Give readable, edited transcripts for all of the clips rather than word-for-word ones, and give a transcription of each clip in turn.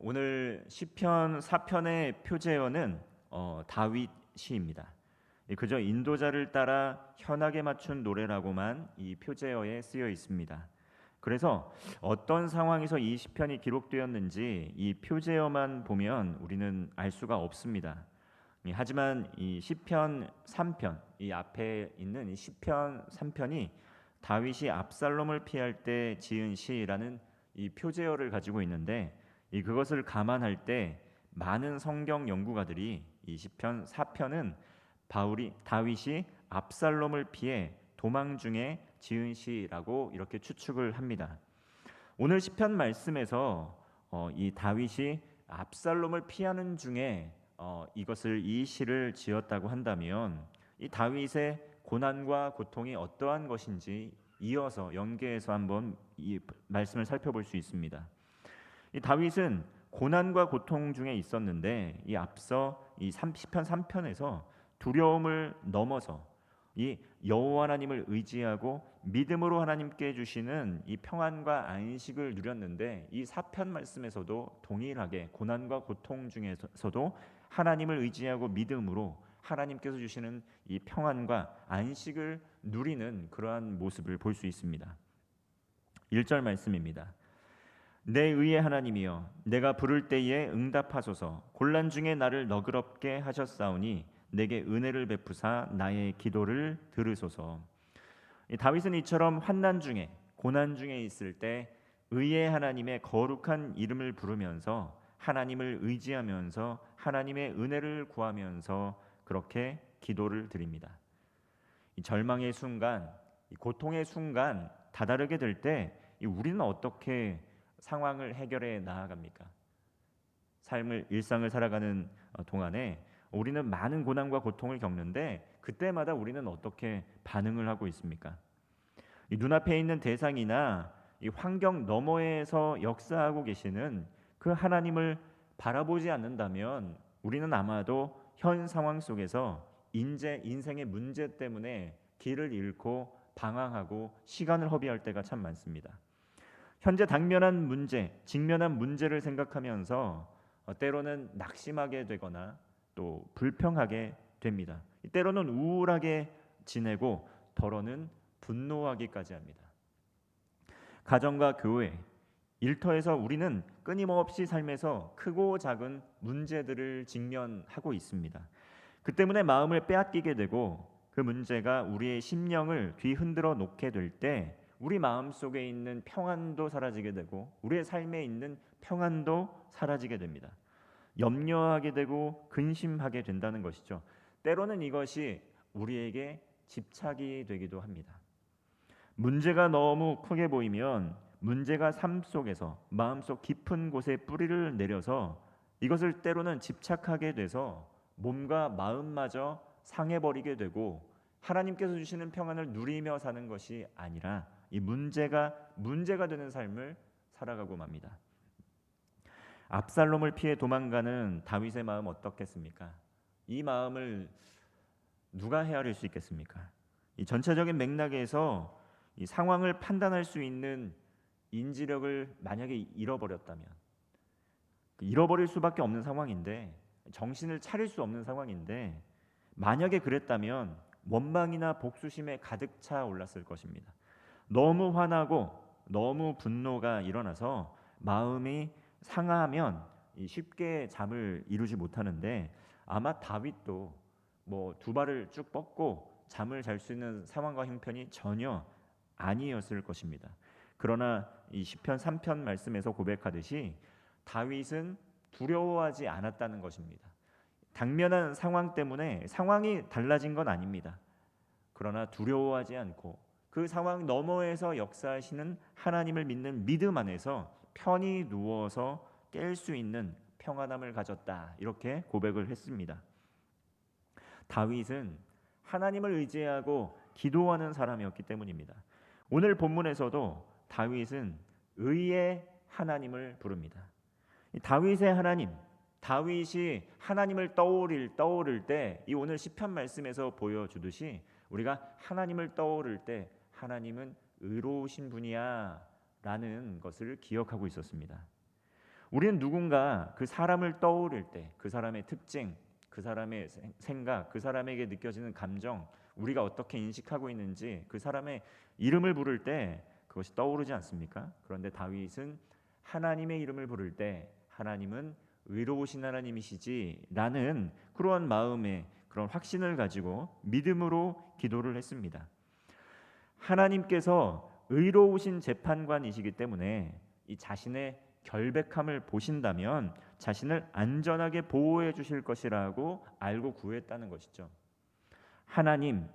오늘 시편 4편의 표제어는 다윗 시입니다. 그저 인도자를 따라 현악에 맞춘 노래라고만 이 표제어에 쓰여 있습니다. 그래서 어떤 상황에서 이 시편이 기록되었는지 이 표제어만 보면 우리는 알 수가 없습니다. 하지만 이 시편 3편, 이 앞에 있는 이 시편 3편이 다윗이 압살롬을 피할 때 지은 시라는 이 표제어를 가지고 있는데, 그것을 감안할 때 많은 성경 연구가들이 이 시편 4편은 다윗이 압살롬을 피해 도망 중에 지은 시라고 이렇게 추측을 합니다. 오늘 시편 말씀에서 이 다윗이 압살롬을 피하는 중에 이 시를 지었다고 한다면, 이 다윗의 고난과 고통이 어떠한 것인지 이어서 연계해서 한번 이 말씀을 살펴볼 수 있습니다. 이 다윗은 고난과 고통 중에 있었는데, 이 앞서 이 시편 3편에서 두려움을 넘어서 이 여호와 하나님을 의지하고 믿음으로 하나님께 주시는 이 평안과 안식을 누렸는데, 이 4편 말씀에서도 동일하게 고난과 고통 중에서도 하나님을 의지하고 믿음으로 하나님께서 주시는 이 평안과 안식을 누리는 그러한 모습을 볼 수 있습니다. 1절 말씀입니다. 내 의의 하나님이여, 내가 부를 때에 응답하소서. 곤란 중에 나를 너그럽게 하셨사오니 내게 은혜를 베푸사 나의 기도를 들으소서. 다윗은 이처럼 환난 중에, 고난 중에 있을 때 의의 하나님의 거룩한 이름을 부르면서 하나님을 의지하면서 하나님의 은혜를 구하면서 그렇게 기도를 드립니다. 이 절망의 순간, 이 고통의 순간 다다르게 될 때 우리는 어떻게 상황을 해결해 나아갑니까? 일상을 살아가는 동안에 우리는 많은 고난과 고통을 겪는데, 그때마다 우리는 어떻게 반응을 하고 있습니까? 이 눈앞에 있는 대상이나 이 환경 너머에서 역사하고 계시는 그 하나님을 바라보지 않는다면 우리는 아마도 현 상황 속에서 인생의 문제 때문에 길을 잃고 방황하고 시간을 허비할 때가 참 많습니다. 현재 직면한 문제를 생각하면서 때로는 낙심하게 되거나 또 불평하게 됩니다. 때로는 우울하게 지내고 더러는 분노하기까지 합니다. 가정과 교회, 일터에서 우리는 끊임없이 삶에서 크고 작은 문제들을 직면하고 있습니다. 그 때문에 마음을 빼앗기게 되고 그 문제가 우리의 심령을 뒤흔들어 놓게 될 때 우리 마음속에 있는 평안도 사라지게 되고 우리의 삶에 있는 평안도 사라지게 됩니다. 염려하게 되고 근심하게 된다는 것이죠. 때로는 이것이 우리에게 집착이 되기도 합니다. 문제가 너무 크게 보이면 문제가 삶 속에서 마음속 깊은 곳에 뿌리를 내려서 이것을 때로는 집착하게 돼서 몸과 마음마저 상해버리게 되고 하나님께서 주시는 평안을 누리며 사는 것이 아니라 이 문제가 되는 삶을 살아가고 맙니다. 압살롬을 피해 도망가는 다윗의 마음 어떻겠습니까? 이 마음을 누가 헤아릴 수 있겠습니까? 이 전체적인 맥락에서 이 상황을 판단할 수 있는 인지력을 만약에 잃어버렸다면, 잃어버릴 수밖에 없는 상황인데, 정신을 차릴 수 없는 상황인데, 만약에 그랬다면 원망이나 복수심에 가득 차 올랐을 것입니다. 너무 화나고 너무 분노가 일어나서 마음이 상하면 쉽게 잠을 이루지 못하는데, 아마 다윗도 두 발을 쭉 뻗고 잠을 잘 수 있는 상황과 형편이 전혀 아니었을 것입니다. 그러나 이 시편 3편 말씀에서 고백하듯이 다윗은 두려워하지 않았다는 것입니다. 당면한 상황 때문에 상황이 달라진 건 아닙니다. 그러나 두려워하지 않고 그 상황 너머에서 역사하시는 하나님을 믿는 믿음 안에서 편히 누워서 깰 수 있는 평안함을 가졌다, 이렇게 고백을 했습니다. 다윗은 하나님을 의지하고 기도하는 사람이었기 때문입니다. 오늘 본문에서도 다윗은 의의 하나님을 부릅니다. 다윗의 하나님, 다윗이 하나님을 떠오를 때 이 오늘 시편 말씀에서 보여주듯이 우리가 하나님을 떠오를 때 하나님은 의로우신 분이야 라는 것을 기억하고 있었습니다. 우리는 누군가 그 사람을 떠올릴 때 그 사람의 특징, 그 사람의 생각, 그 사람에게 느껴지는 감정, 우리가 어떻게 인식하고 있는지 그 사람의 이름을 부를 때 그것이 떠오르지 않습니까? 그런데 다윗은 하나님의 이름을 부를 때 하나님은 의로우신 하나님이시지라는 그러한 마음의 그런 확신을 가지고 믿음으로 기도를 했습니다. 하나님께서 의로우신 재판관이시기 때문에 이 자신의 결백함을 보신다면 자신을 안전하게 보호해 주실 것이라고 알고 구했다는 것이죠. 하나님,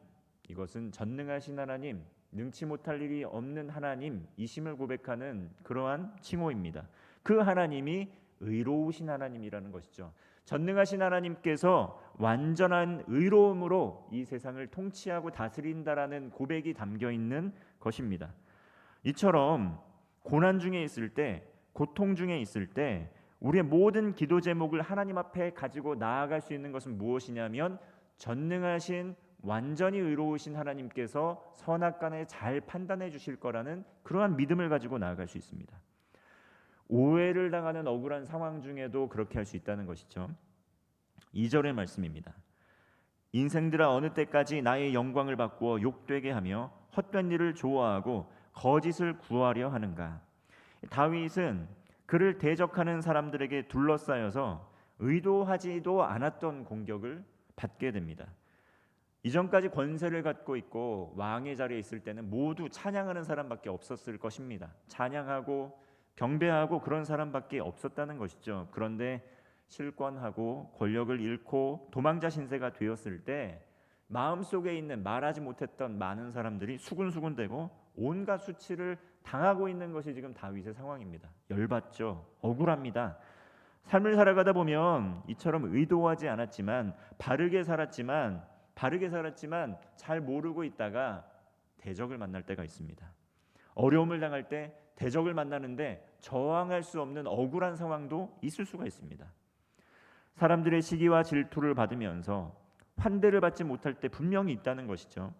이것은 전능하신 하나님, 능치 못할 일이 없는 하나님이심을 고백하는 그러한 칭호입니다. 그 하나님이 의로우신 하나님이라는 것이죠. 전능하신 하나님께서 완전한 의로움으로 이 세상을 통치하고 다스린다라는 고백이 담겨 있는 것입니다. 이처럼 고난 중에 있을 때, 고통 중에 있을 때 우리의 모든 기도 제목을 하나님 앞에 가지고 나아갈 수 있는 것은 무엇이냐면 전능하신 완전히 의로우신 하나님께서 선악간에 잘 판단해 주실 거라는 그러한 믿음을 가지고 나아갈 수 있습니다. 오해를 당하는 억울한 상황 중에도 그렇게 할 수 있다는 것이죠. 2절의 말씀입니다. 인생들아 어느 때까지 나의 영광을 바꾸어 욕되게 하며 헛된 일을 좋아하고 거짓을 구하려 하는가. 다윗은 그를 대적하는 사람들에게 둘러싸여서 의도하지도 않았던 공격을 받게 됩니다. 이전까지 권세를 갖고 있고 왕의 자리에 있을 때는 모두 찬양하는 사람밖에 없었을 것입니다. 찬양하고 경배하고 그런 사람밖에 없었다는 것이죠. 그런데 실권하고 권력을 잃고 도망자 신세가 되었을 때 마음속에 있는 말하지 못했던 많은 사람들이 수군수군대고 온갖 수치를 당하고 있는 것이 지금 다윗의 상황입니다. 열받죠. 억울합니다. 삶을 살아가다 보면 이처럼 의도하지 않았지만 바르게 살았지만 잘 모르고 있다가 대적을 만날 때가 있습니다. 어려움을 당할 때 대적을 만나는데 저항할 수 없는 억울한 상황도 있을 수가 있습니다. 사람들의 시기와 질투를 받으면서 환대를 받지 못할 때 분명히 있다는 것이죠.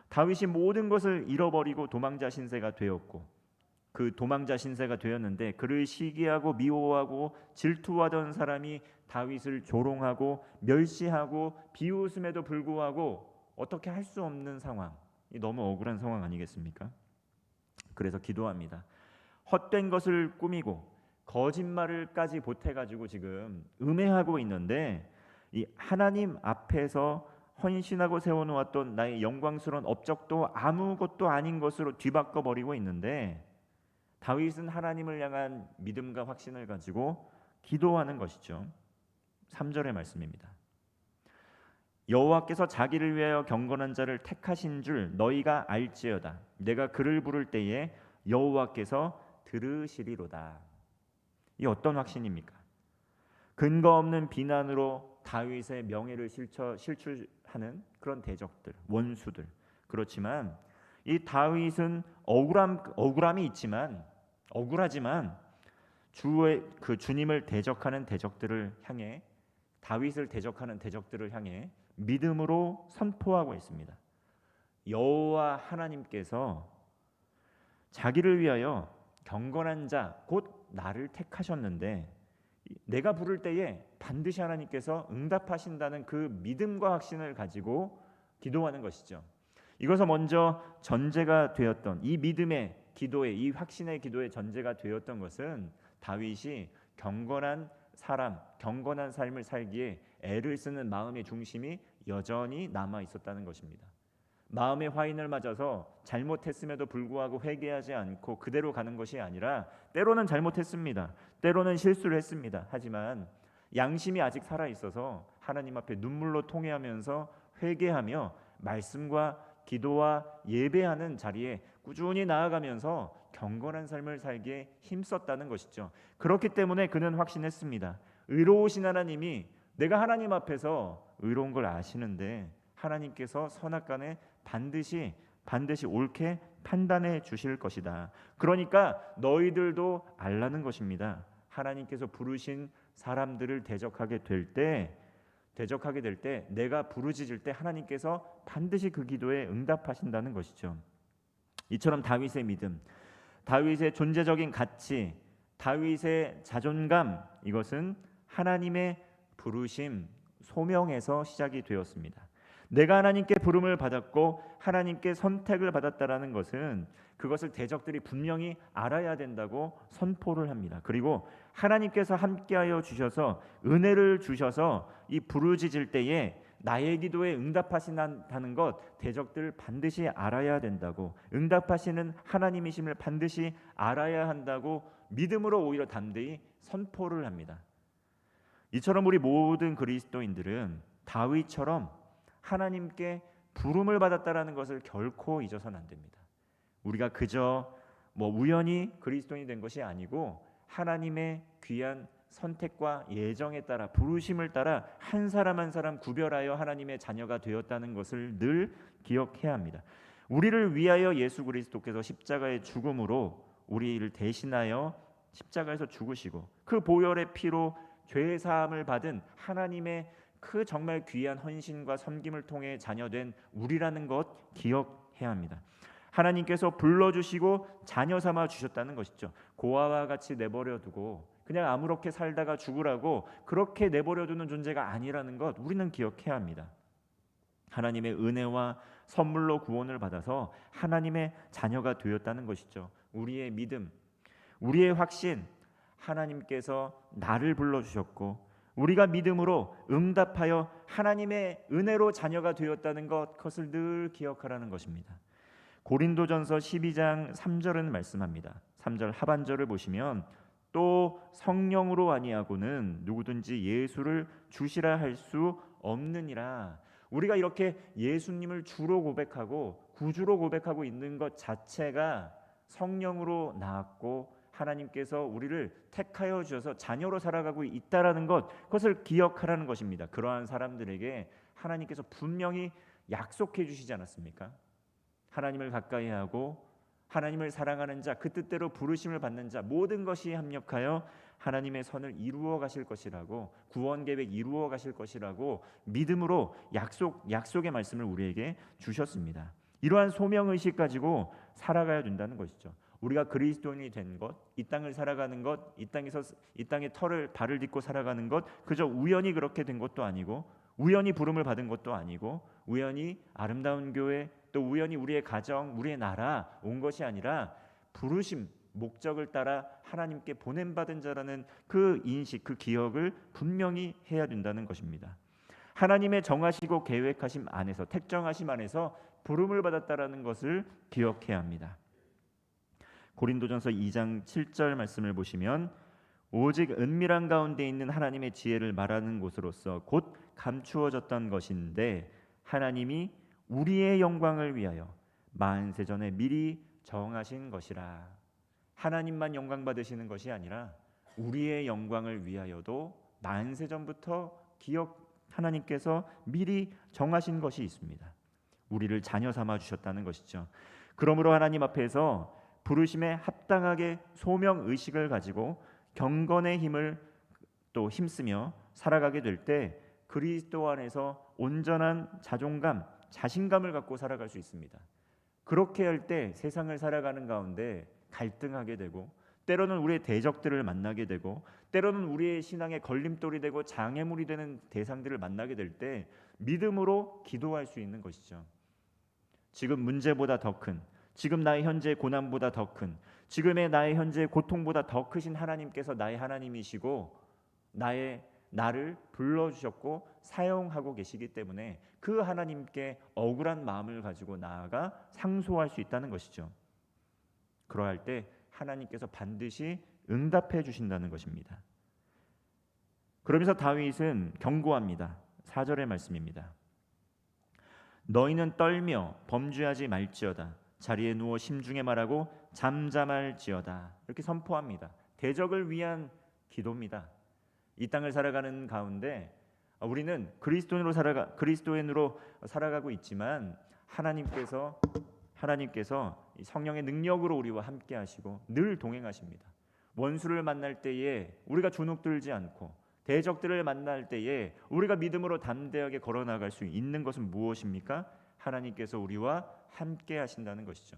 다윗이 모든 것을 잃어버리고 도망자 신세가 되었고 그 도망자 신세가 되었는데 그를 시기하고 미워하고 질투하던 사람이 다윗을 조롱하고 멸시하고 비웃음에도 불구하고 어떻게 할 수 없는 상황, 너무 억울한 상황 아니겠습니까? 그래서 기도합니다. 헛된 것을 꾸미고 거짓말을까지 보태가지고 지금 음해하고 있는데 이 하나님 앞에서 헌신하고 세워놓았던 나의 영광스러운 업적도 아무것도 아닌 것으로 뒤바꿔 버리고 있는데 다윗은 하나님을 향한 믿음과 확신을 가지고 기도하는 것이죠. 3절의 말씀입니다. 여호와께서 자기를 위하여 경건한 자를 택하신 줄 너희가 알지어다. 내가 그를 부를 때에 여호와께서 들으시리로다. 이 어떤 확신입니까? 근거 없는 비난으로 다윗의 명예를 실추하는 그런 대적들, 원수들. 그렇지만 이 다윗은 억울함이 있지만 억울하지만 주님을 대적하는 대적들을 향해 다윗을 대적하는 대적들을 향해 믿음으로 선포하고 있습니다. 여호와 하나님께서 자기를 위하여 경건한 자 곧 나를 택하셨는데 내가 부를 때에 반드시 하나님께서 응답하신다는 그 믿음과 확신을 가지고 기도하는 것이죠. 이것은 먼저 전제가 되었던 이 믿음의 기도의 이 확신의 기도의 전제가 되었던 것은 다윗이 경건한 삶을 살기에 애를 쓰는 마음의 중심이 여전히 남아 있었다는 것입니다. 마음의 화인을 맞아서 잘못했음에도 불구하고 회개하지 않고 그대로 가는 것이 아니라 때로는 잘못했습니다. 때로는 실수를 했습니다. 하지만 양심이 아직 살아 있어서 하나님 앞에 눈물로 통회하면서 회개하며 말씀과 기도와 예배하는 자리에 꾸준히 나아가면서 경건한 삶을 살기에 힘썼다는 것이죠. 그렇기 때문에 그는 확신했습니다. 의로우신 하나님이 내가 하나님 앞에서 의로운 걸 아시는데 하나님께서 선악간에 반드시 옳게 판단해 주실 것이다. 그러니까 너희들도 알라는 것입니다. 하나님께서 부르신 사람들을 대적하게 될 때 내가 부르짖을 때 하나님께서 반드시 그 기도에 응답하신다는 것이죠. 이처럼 다윗의 믿음, 다윗의 존재적인 가치, 다윗의 자존감, 이것은 하나님의 부르심, 소명에서 시작이 되었습니다. 내가 하나님께 부름을 받았고 하나님께 선택을 받았다라는 것은 그것을 대적들이 분명히 알아야 된다고 선포를 합니다. 그리고 하나님께서 함께하여 주셔서 은혜를 주셔서 이 부르짖을 때에 나의 기도에 응답하신다는 것 대적들 반드시 알아야 된다고, 응답하시는 하나님이심을 반드시 알아야 한다고 믿음으로 오히려 담대히 선포를 합니다. 이처럼 우리 모든 그리스도인들은 다윗처럼 하나님께 부름을 받았다라는 것을 결코 잊어서는 안 됩니다. 우리가 그저 우연히 그리스도인이 된 것이 아니고 하나님의 귀한 선택과 예정에 따라, 부르심을 따라 한 사람 한 사람 구별하여 하나님의 자녀가 되었다는 것을 늘 기억해야 합니다. 우리를 위하여 예수 그리스도께서 십자가의 죽음으로 우리를 대신하여 십자가에서 죽으시고 그 보혈의 피로 죄 사함을 받은 하나님의 그 정말 귀한 헌신과 섬김을 통해 자녀된 우리라는 것 기억해야 합니다. 하나님께서 불러주시고 자녀 삼아 주셨다는 것이죠. 고아와 같이 내버려두고 그냥 아무렇게 살다가 죽으라고 그렇게 내버려두는 존재가 아니라는 것 우리는 기억해야 합니다. 하나님의 은혜와 선물로 구원을 받아서 하나님의 자녀가 되었다는 것이죠. 우리의 믿음, 우리의 확신, 하나님께서 나를 불러주셨고 우리가 믿음으로 응답하여 하나님의 은혜로 자녀가 되었다는 것, 그것을 늘 기억하라는 것입니다. 고린도전서 12장 3절은 말씀합니다. 3절 하반절을 보시면 또 성령으로 아니하고는 누구든지 예수를 주시라 할 수 없느니라. 우리가 이렇게 예수님을 주로 고백하고 구주로 고백하고 있는 것 자체가 성령으로 나왔고 하나님께서 우리를 택하여 주셔서 자녀로 살아가고 있다라는 것, 그것을 기억하라는 것입니다. 그러한 사람들에게 하나님께서 분명히 약속해 주시지 않았습니까? 하나님을 가까이 하고 하나님을 사랑하는 자, 그 뜻대로 부르심을 받는 자, 모든 것이 합력하여 하나님의 선을 이루어 가실 것이라고, 구원 계획 이루어 가실 것이라고 믿음으로 약속의 말씀을 우리에게 주셨습니다. 이러한 소명 의식 가지고 살아가야 된다는 것이죠. 우리가 그리스도인이 된 것, 이 땅을 살아가는 것, 이 땅의 발을 딛고 살아가는 것, 그저 우연히 그렇게 된 것도 아니고, 우연히 부름을 받은 것도 아니고, 우연히 아름다운 교회, 또 우연히 우리의 가정, 우리의 나라 온 것이 아니라 부르심, 목적을 따라 하나님께 보냄받은 자라는 그 인식, 그 기억을 분명히 해야 된다는 것입니다. 하나님의 정하시고 계획하심 안에서, 택정하심 안에서 부름을 받았다라는 것을 기억해야 합니다. 고린도전서 2장 7절 말씀을 보시면 오직 은밀한 가운데 있는 하나님의 지혜를 말하는 곳으로서 곧 감추어졌던 것인데 하나님이 우리의 영광을 위하여 만세 전에 미리 정하신 것이라. 하나님만 영광 받으시는 것이 아니라 우리의 영광을 위하여도 만세 전부터 하나님께서 미리 정하신 것이 있습니다. 우리를 자녀 삼아 주셨다는 것이죠. 그러므로 하나님 앞에서 부르심에 합당하게 소명 의식을 가지고 경건의 힘을 또 힘쓰며 살아가게 될 때 그리스도 안에서 온전한 자존감, 자신감을 갖고 살아갈 수 있습니다. 그렇게 할 때 세상을 살아가는 가운데 갈등하게 되고 때로는 우리의 대적들을 만나게 되고 때로는 우리의 신앙의 걸림돌이 되고 장애물이 되는 대상들을 만나게 될 때 믿음으로 기도할 수 있는 것이죠. 지금 문제보다 더 큰, 지금 나의 현재 고난보다 더 큰, 지금의 나의 현재 고통보다 더 크신 하나님께서 나의 하나님이시고 나를 불러주셨고 사용하고 계시기 때문에 그 하나님께 억울한 마음을 가지고 나아가 상소할 수 있다는 것이죠. 그러할 때 하나님께서 반드시 응답해 주신다는 것입니다. 그러면서 다윗은 경고합니다. 4절의 말씀입니다. 너희는 떨며 범죄하지 말지어다. 자리에 누워 심중에 말하고 잠잠할지어다. 이렇게 선포합니다. 대적을 위한 기도입니다. 이 땅을 살아가는 가운데 우리는 그리스도인으로 살아가고 있지만 하나님께서 성령의 능력으로 우리와 함께 하시고 늘 동행하십니다. 원수를 만날 때에 우리가 주눅들지 않고 대적들을 만날 때에 우리가 믿음으로 담대하게 걸어나갈 수 있는 것은 무엇입니까? 하나님께서 우리와 함께 하신다는 것이죠.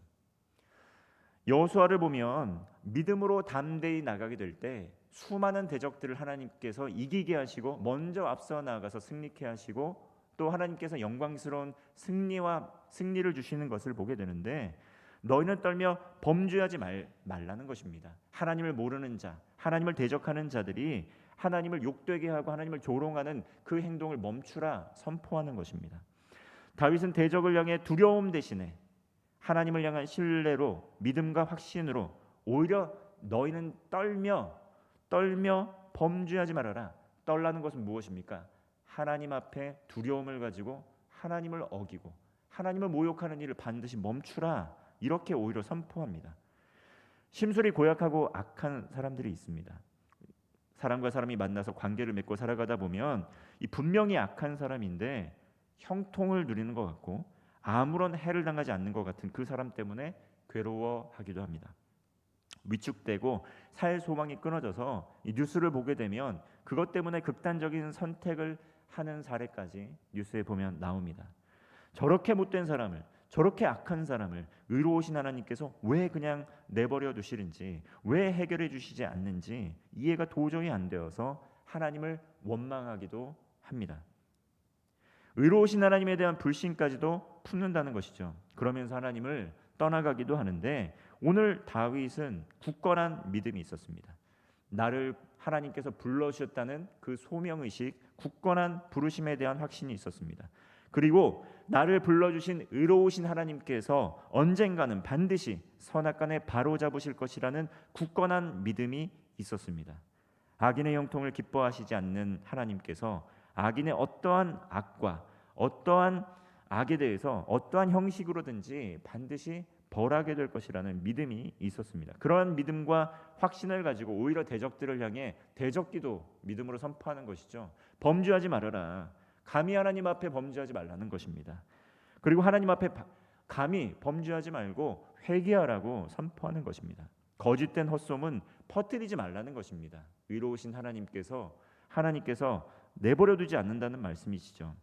여호수아를 보면 믿음으로 담대히 나가게 될 때 수많은 대적들을 하나님께서 이기게 하시고 먼저 앞서 나아가서 승리케 하시고 또 하나님께서 영광스러운 승리를 주시는 것을 보게 되는데, 너희는 떨며 범죄하지 말라는 것입니다. 하나님을 모르는 자, 하나님을 대적하는 자들이 하나님을 욕되게 하고 하나님을 조롱하는 그 행동을 멈추라 선포하는 것입니다. 다윗은 대적을 향해 두려움 대신에 하나님을 향한 신뢰로, 믿음과 확신으로 오히려 너희는 떨며 범죄하지 말아라. 떨라는 것은 무엇입니까? 하나님 앞에 두려움을 가지고 하나님을 어기고 하나님을 모욕하는 일을 반드시 멈추라, 이렇게 오히려 선포합니다. 심술이 고약하고 악한 사람들이 있습니다. 사람과 사람이 만나서 관계를 맺고 살아가다 보면 이 분명히 악한 사람인데 형통을 누리는 것 같고 아무런 해를 당하지 않는 것 같은 그 사람 때문에 괴로워하기도 합니다. 위축되고 살 소망이 끊어져서 이 뉴스를 보게 되면 그것 때문에 극단적인 선택을 하는 사례까지 뉴스에 보면 나옵니다. 저렇게 못된 사람을, 저렇게 악한 사람을 의로우신 하나님께서 왜 그냥 내버려 두시는지, 왜 해결해 주시지 않는지 이해가 도저히 안 되어서 하나님을 원망하기도 합니다. 의로우신 하나님에 대한 불신까지도 품는다는 것이죠. 그러면서 하나님을 떠나가기도 하는데, 오늘 다윗은 굳건한 믿음이 있었습니다. 나를 하나님께서 불러주셨다는 그 소명의식, 굳건한 부르심에 대한 확신이 있었습니다. 그리고 나를 불러주신 의로우신 하나님께서 언젠가는 반드시 선악간에 바로잡으실 것이라는 굳건한 믿음이 있었습니다. 악인의 형통을 기뻐하시지 않는 하나님께서 악인의 어떠한 악과 어떠한 악에 대해서 어떠한 형식으로든지 반드시 벌하게 될 것이라는 믿음이 있었습니다. 그러한 믿음과 확신을 가지고 오히려 대적들을 향해 대적기도 믿음으로 선포하는 것이죠. 범죄하지 말아라. 감히 하나님 앞에 범죄하지 말라는 것입니다. 그리고 하나님 앞에 감히 범죄하지 말고 회개하라고 선포하는 것입니다. 거짓된 헛소문 퍼뜨리지 말라는 것입니다. 의로우신 하나님께서 내버려두지 않는다는 말씀이시죠.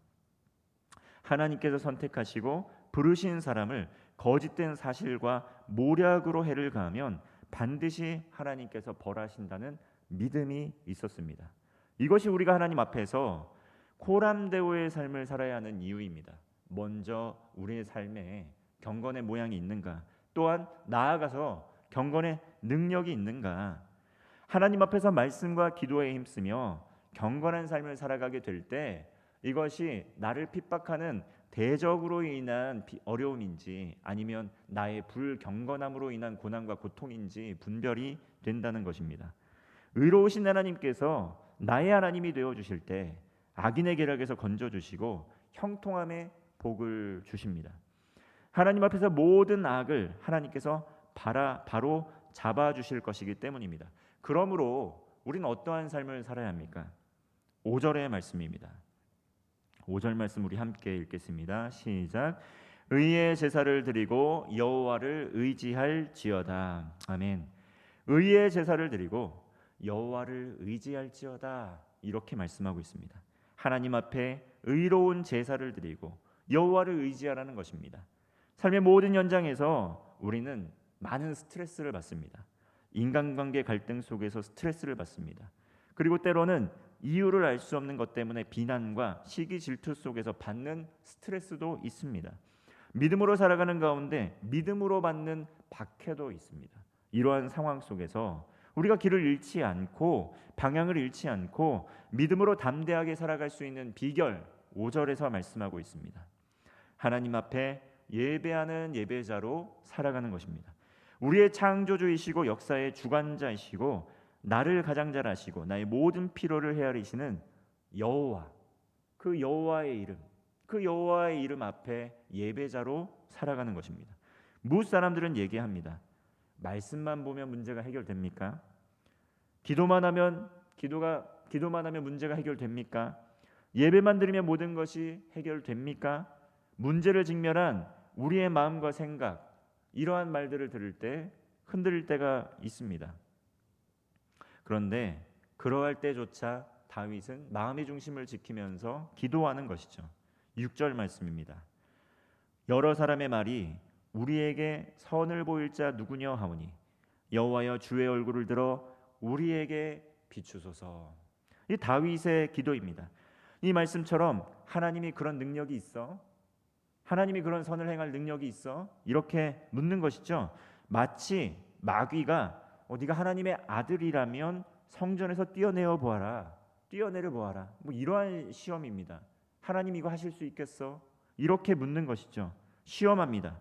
하나님께서 선택하시고 부르신 사람을 거짓된 사실과 모략으로 해를 가하면 반드시 하나님께서 벌하신다는 믿음이 있었습니다. 이것이 우리가 하나님 앞에서 코람데오의 삶을 살아야 하는 이유입니다. 먼저 우리의 삶에 경건의 모양이 있는가, 또한 나아가서 경건의 능력이 있는가. 하나님 앞에서 말씀과 기도에 힘쓰며 경건한 삶을 살아가게 될 때 이것이 나를 핍박하는 대적으로 인한 어려움인지 아니면 나의 불경건함으로 인한 고난과 고통인지 분별이 된다는 것입니다. 의로우신 하나님께서 나의 하나님이 되어주실 때 악인의 계략에서 건져주시고 형통함의 복을 주십니다. 하나님 앞에서 모든 악을 하나님께서 바로 잡아주실 것이기 때문입니다. 그러므로 우리는 어떠한 삶을 살아야 합니까? 5절의 말씀입니다. 5절 말씀 우리 함께 읽겠습니다. 시작. 의의 제사를 드리고 여호와를 의지할지어다. 아멘. 의의 제사를 드리고 여호와를 의지할지어다, 이렇게 말씀하고 있습니다. 하나님 앞에 의로운 제사를 드리고 여호와를 의지하라는 것입니다. 삶의 모든 현장에서 우리는 많은 스트레스를 받습니다. 인간관계 갈등 속에서 스트레스를 받습니다. 그리고 때로는 이유를 알 수 없는 것 때문에 비난과 시기 질투 속에서 받는 스트레스도 있습니다. 믿음으로 살아가는 가운데 믿음으로 받는 박해도 있습니다. 이러한 상황 속에서 우리가 길을 잃지 않고 방향을 잃지 않고 믿음으로 담대하게 살아갈 수 있는 비결 5절에서 말씀하고 있습니다. 하나님 앞에 예배하는 예배자로 살아가는 것입니다. 우리의 창조주이시고 역사의 주관자이시고 나를 가장 잘 아시고 나의 모든 필요를 헤아리시는 여호와, 그 여호와의 이름 앞에 예배자로 살아가는 것입니다. 무엇 사람들은 얘기합니다. 말씀만 보면 문제가 해결됩니까? 기도만 하면 문제가 해결됩니까? 예배만 드리면 모든 것이 해결됩니까? 문제를 직면한 우리의 마음과 생각, 이러한 말들을 들을 때 흔들릴 때가 있습니다. 그런데 그러할 때조차 다윗은 마음의 중심을 지키면서 기도하는 것이죠. 6절 말씀입니다. 여러 사람의 말이 우리에게 선을 보일 자 누구냐 하오니 여호와여 주의 얼굴을 들어 우리에게 비추소서. 이 다윗의 기도입니다. 이 말씀처럼 하나님이 그런 능력이 있어? 하나님이 그런 선을 행할 능력이 있어? 이렇게 묻는 것이죠. 마치 마귀가 네가 하나님의 아들이라면 성전에서 뛰어내려 보아라, 뛰어내려 보아라, 뭐 이러한 시험입니다. 하나님 이거 하실 수 있겠어? 이렇게 묻는 것이죠. 시험합니다.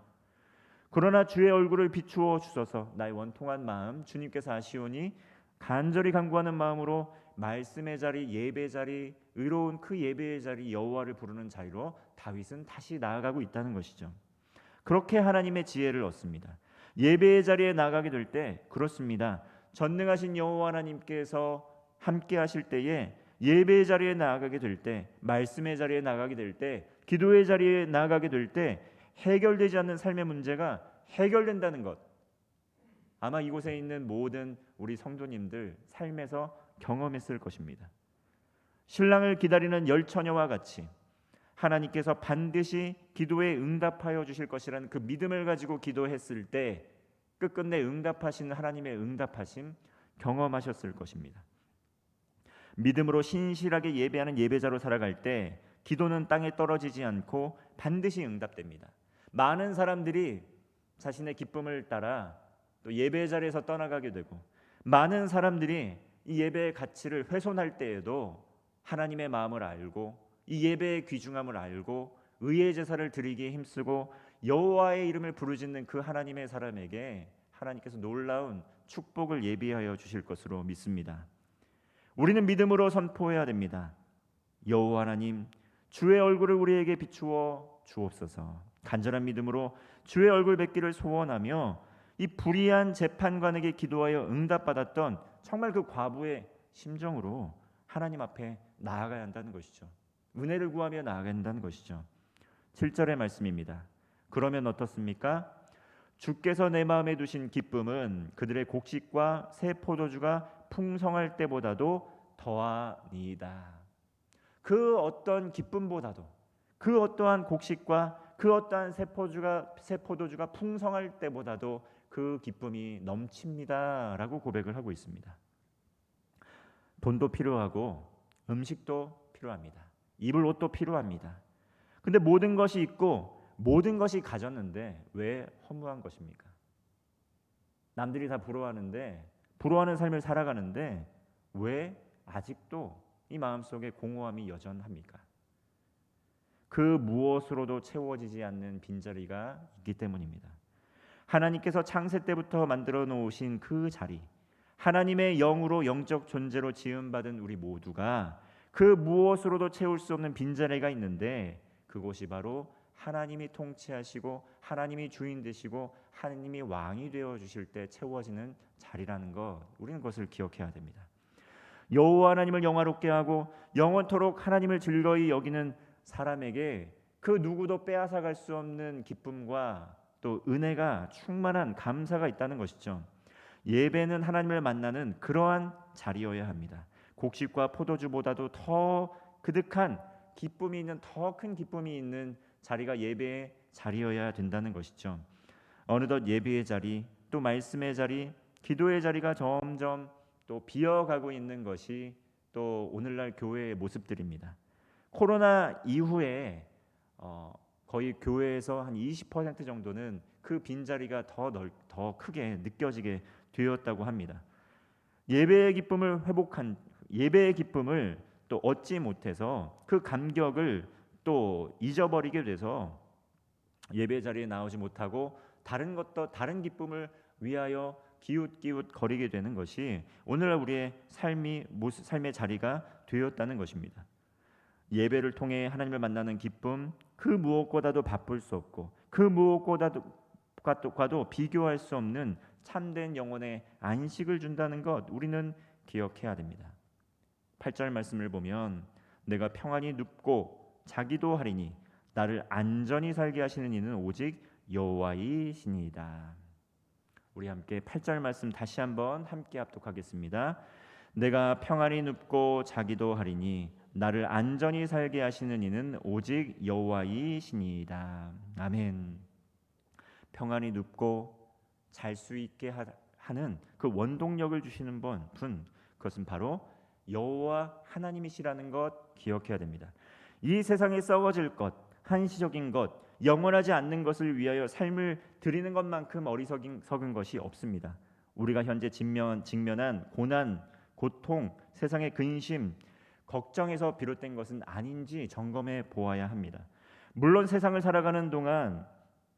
그러나 주의 얼굴을 비추어 주소서. 나의 원통한 마음 주님께서 아시오니 간절히 간구하는 마음으로 말씀의 자리, 예배 자리, 의로운 그 예배의 자리, 여호와를 부르는 자리로 다윗은 다시 나아가고 있다는 것이죠. 그렇게 하나님의 지혜를 얻습니다. 예배의 자리에 나가게 될 때 그렇습니다. 전능하신 여호와 하나님께서 함께 하실 때에 예배의 자리에 나아가게 될 때, 말씀의 자리에 나가게 될 때, 기도의 자리에 나아가게 될 때 해결되지 않는 삶의 문제가 해결된다는 것, 아마 이곳에 있는 모든 우리 성도님들 삶에서 경험했을 것입니다. 신랑을 기다리는 열처녀와 같이 하나님께서 반드시 기도에 응답하여 주실 것이라는 그 믿음을 가지고 기도했을 때 끝끝내 응답하시는 하나님의 응답하심 경험하셨을 것입니다. 믿음으로 신실하게 예배하는 예배자로 살아갈 때 기도는 땅에 떨어지지 않고 반드시 응답됩니다. 많은 사람들이 자신의 기쁨을 따라 또 예배 자리에서 떠나가게 되고, 많은 사람들이 이 예배의 가치를 훼손할 때에도 하나님의 마음을 알고 이 예배의 귀중함을 알고 의의 제사를 드리기에 힘쓰고 여호와의 이름을 부르짖는 그 하나님의 사람에게 하나님께서 놀라운 축복을 예비하여 주실 것으로 믿습니다. 우리는 믿음으로 선포해야 됩니다. 여호와 하나님, 주의 얼굴을 우리에게 비추어 주옵소서. 간절한 믿음으로 주의 얼굴 뵙기를 소원하며 이 불의한 재판관에게 기도하여 응답받았던 정말 그 과부의 심정으로 하나님 앞에 나아가야 한다는 것이죠. 은혜를 구하며 나아가야 한다는 것이죠. 7절의 말씀입니다. 그러면 어떻습니까? 주께서 내 마음에 두신 기쁨은 그들의 곡식과 새 포도주가 풍성할 때보다도 더하니이다. 그 어떤 기쁨보다도, 그 어떠한 곡식과 그 어떠한 새 포도주가 풍성할 때보다도 그 기쁨이 넘칩니다라고 고백을 하고 있습니다. 돈도 필요하고 음식도 필요합니다. 입을 옷도 필요합니다. 근데 모든 것이 있고 모든 것이 가졌는데 왜 허무한 것입니까? 남들이 다 부러워하는데, 부러워하는 삶을 살아가는데 왜 아직도 이 마음속에 공허함이 여전합니까? 그 무엇으로도 채워지지 않는 빈자리가 있기 때문입니다. 하나님께서 창세 때부터 만들어 놓으신 그 자리, 하나님의 영으로 영적 존재로 지음받은 우리 모두가 그 무엇으로도 채울 수 없는 빈자리가 있는데 그곳이 바로 하나님이 통치하시고 하나님이 주인 되시고 하나님이 왕이 되어 주실 때 채워지는 자리라는 것, 우리는 그것을 기억해야 됩니다. 여호와 하나님을 영화롭게 하고 영원토록 하나님을 즐거이 여기는 사람에게 그 누구도 빼앗아갈 수 없는 기쁨과 또 은혜가 충만한 감사가 있다는 것이죠. 예배는 하나님을 만나는 그러한 자리여야 합니다. 곡식과 포도주보다도 더 그득한 기쁨이 있는, 더 큰 기쁨이 있는 자리가 예배의 자리여야 된다는 것이죠. 어느덧 예배의 자리, 또 말씀의 자리, 기도의 자리가 점점 또 비어가고 있는 것이 또 오늘날 교회의 모습들입니다. 코로나 이후에 거의 교회에서 한 20% 정도는 그 빈자리가 더 크게 느껴지게 되었다고 합니다. 예배의 기쁨을 또 얻지 못해서 그 감격을 또 잊어버리게 돼서 예배 자리에 나오지 못하고 다른 기쁨을 위하여 기웃기웃 거리게 되는 것이 오늘날 우리의 삶의 자리가 되었다는 것입니다. 예배를 통해 하나님을 만나는 기쁨, 그 무엇보다도 바쁠 수 없고 그 무엇과도 비교할 수 없는 참된 영혼의 안식을 준다는 것, 우리는 기억해야 됩니다. 8절 말씀을 보면 내가 평안히 눕고 자기도 하리니 나를 안전히 살게 하시는 이는 오직 여호와이시니이다. 우리 함께 8절 말씀 다시 한번 함께 합독하겠습니다. 내가 평안히 눕고 자기도 하리니 나를 안전히 살게 하시는 이는 오직 여호와이시니이다. 아멘. 평안히 눕고 잘 수 있게 하는 그 원동력을 주시는 분, 그것은 바로 여호와 하나님이시라는 것 기억해야 됩니다. 이 세상에 썩어질 것, 한시적인 것, 영원하지 않는 것을 위하여 삶을 드리는 것만큼 어리석은 것이 없습니다. 우리가 현재 직면한 고난, 고통, 세상의 근심, 걱정에서 비롯된 것은 아닌지 점검해 보아야 합니다. 물론 세상을 살아가는 동안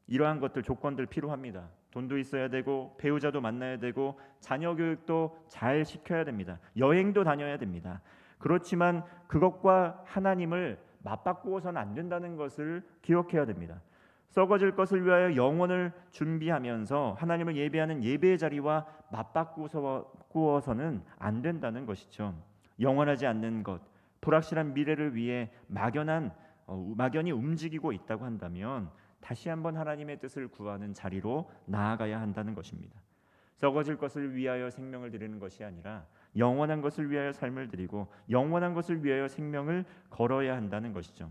이러한 것들, 조건들 필요합니다. 돈도 있어야 되고 배우자도 만나야 되고 자녀 교육도 잘 시켜야 됩니다. 여행도 다녀야 됩니다. 그렇지만 그것과 하나님을 맞바꾸어서는 안 된다는 것을 기억해야 됩니다. 썩어질 것을 위하여 영혼을 준비하면서 하나님을 예배하는 예배의 자리와 맞바꾸어서는 안 된다는 것이죠. 영원하지 않는 것, 불확실한 미래를 위해 막연히 움직이고 있다고 한다면 다시 한번 하나님의 뜻을 구하는 자리로 나아가야 한다는 것입니다. 썩어질 것을 위하여 생명을 드리는 것이 아니라 영원한 것을 위하여 삶을 드리고 영원한 것을 위하여 생명을 걸어야 한다는 것이죠.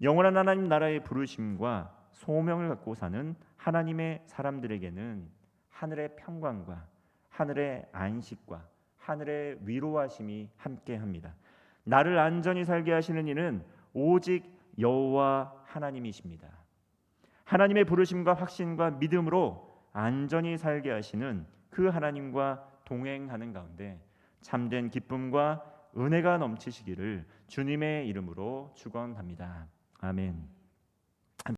영원한 하나님 나라의 부르심과 소명을 갖고 사는 하나님의 사람들에게는 하늘의 평강과 하늘의 안식과 하늘의 위로하심이 함께합니다. 나를 안전히 살게 하시는 이는 오직 여호와 하나님이십니다. 하나님의 부르심과 확신과 믿음으로 안전히 살게 하시는 그 하나님과 동행하는 가운데 참된 기쁨과 은혜가 넘치시기를 주님의 이름으로 축원합니다. 아멘.